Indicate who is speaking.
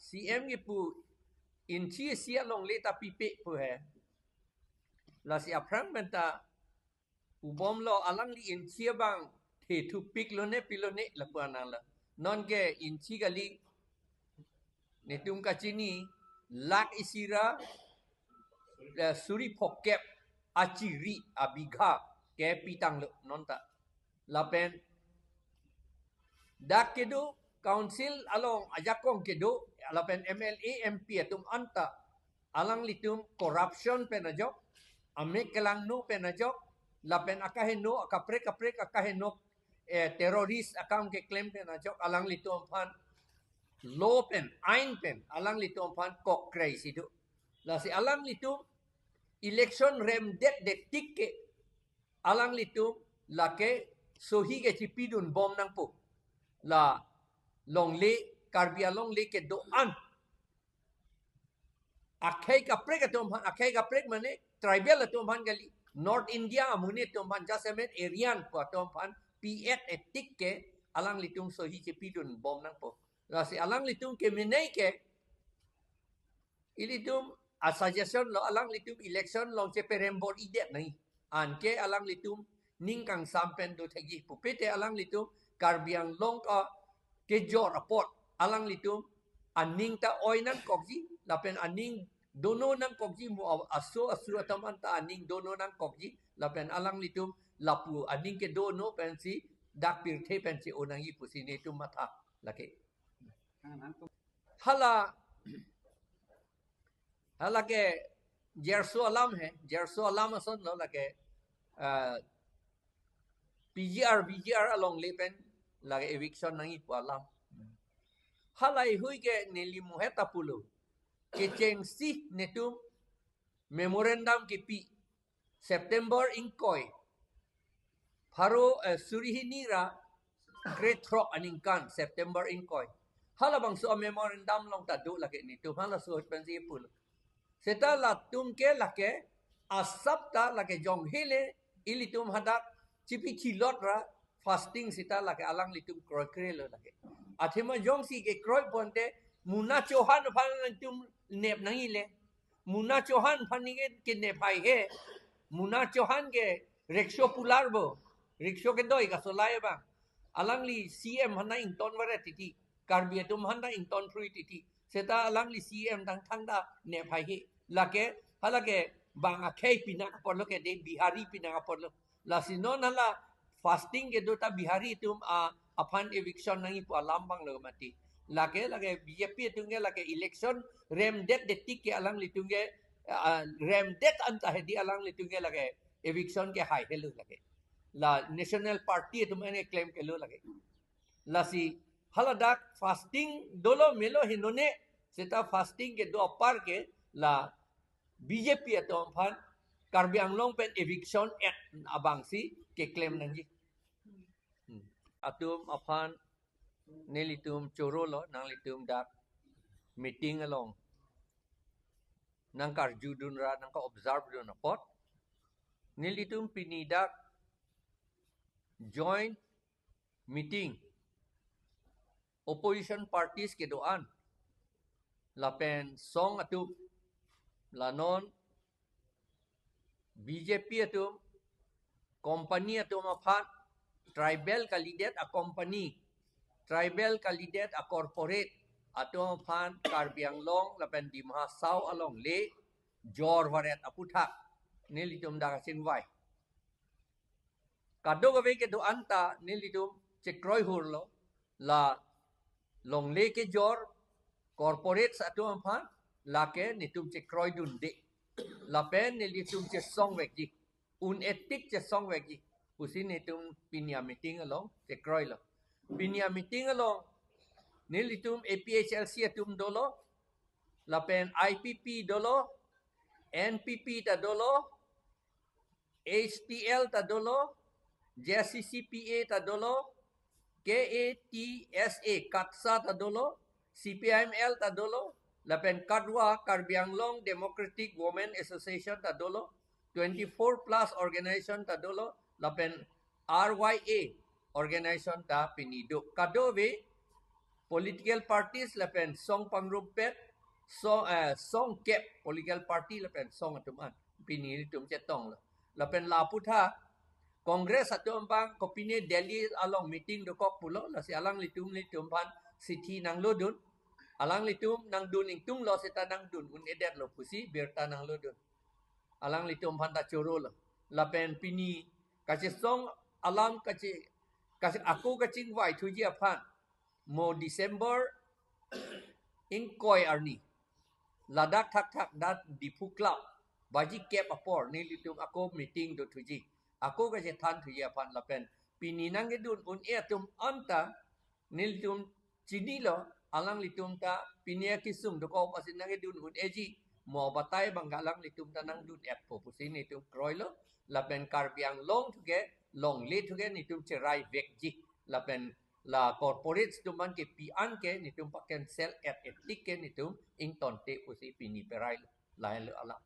Speaker 1: CM ke pu inci sia long le ta pipe pu he la si aprang benta ubom lo alang li inci bang the tu pik lo ne pilone la pu anang la non ke inci kali netum ka chini lak isira suri pokep aciri abiga ke pitang lo non ta lapen dak kedo council along ajakong kedo lapen MLA MP atum anta alang litum corruption penajok amek kelang no penajok lapen akaheno akaprek akaheno teroris akam ke claim penajok alang litum pan law pen ain pen alang litum pan kok krai sidu la si alang litum election rem det tik ke alang litum lake sohi ke chipidun bom nang pu la long le karbia long le ke do an akai ka prek atom han akai ka prek mane tribal atom han gali north india amune atom han jasemet arian ko atom han ps etik ke alang litung sohi chipidun bom nang po la si alang litung ke menai ke ilitum a suggestion lo alang litum election long che perembor idet nai an ke alang litum ningkang sampen do thegi pupete alang litum karbiang long ka ke jor report alang litum aning ta oinan kokji lapen aning dono nang kokji mu aso atam anta aning dono nang kokji lapen alang litum lapu aning ke dono pensi dak pirthe pensi onangi pusine tu mata lake hala ke jerso alam hai jerso alam ason lo lake BGR along lepen lage eviction nangi pu alam halai hui ke neli muheta pulu ke chengsi netum memorandum ke pi September inkoi pharo surihini ra great throck aningkan September inkoi hala bang so memorandum long ta do lake ni tu hala so pensi pulu seta la tum ke lake asap ta lake jong hele ilitum hadak chipi chilot ra fasting sita lake alang litum krokre lo lake athema jong si ke kroi ponte muna chohan phan tum nep nangi le muna chohan phani ke ne phai he muna chohan ke rickshaw pular bo rickshaw ke doi ka solai ba alang li CM hana ing ton ware titi karbia tum hana ing ton frui titi seta alang li CM dang thanda ne phai he lake halake banga khei pina porlo ke de bihari pina porlo la sinon hala fasting ke dota bihari tum aphan eviction nangi pu alambang lo mati lake BJP tunge lake election rem det de tik ke alang litunge rem det anta he di alang litunge lake eviction ke hai helu lake la national party tum ene claim ke lo lake la si haladak fasting dolo melo hinone seta fasting ke do par ke la BJP atom phan Karbi Anglong pen eviction at abangsi ke claim nangi atum aphan nelitum chorolo nang litum dak meeting along nang kar judun ra nang ka observe dun pot nelitum pinidak joint meeting opposition parties ke doan lapen song atu lanon BJP atum company atum aphan tribal candidate a company tribal candidate a corporate atom phan Karbiang long lapen dimha sau along le jor varet aputha nelitum dagasin vai kado gave ke do anta nelitum chekroi hurlo la long le ke jor corporate atom phan la ke nitum chekroi dun de lapen nelitum che song veki un etik che song veki usin nitum pinya meeting along chekroi lo pinya meeting along nilitum APHLC atum dolo lapen IPP dolo NPP ta dolo HTL ta dolo JCCPA ta dolo KATSA Katsa ta dolo CPIML ta dolo lapen Kadwa Karbianglong Democratic Women Association ta dolo 24 plus organization ta dolo lapen RYA organization ta pinido kadove political parties la pen song pangrumpet song kep political party la pen song atum an pini tum chetong la pen la putha Congress atum bang kopine Delhi along meeting do kok pulo la si alang litum pan sithi nang lodun alang litum nang dun ing tung lo seta nang dun un edet lo pusi berta nang lodun alang litum pan ta choro la pen pini kache song alam kache aku kaching vai thujia pan mo December in koi arni ladak thak dat dipu club baji kep apor ni litum ako meeting do thuji ako kache than thujia pan la pen pini nang edun un tum anta ni litum chini lo alang litum ta pinia kisum do ko pasin nang edun un eji mo batai banggalang litum ta nang dun et po pusin ni tum kroilo la pen karbiang long thuge long le thuge ni tum cherai vekji la pen la corporate tuman ke pian ke ni tum paken sell at etik ke ni tum ing ton te pusi pini perai la ala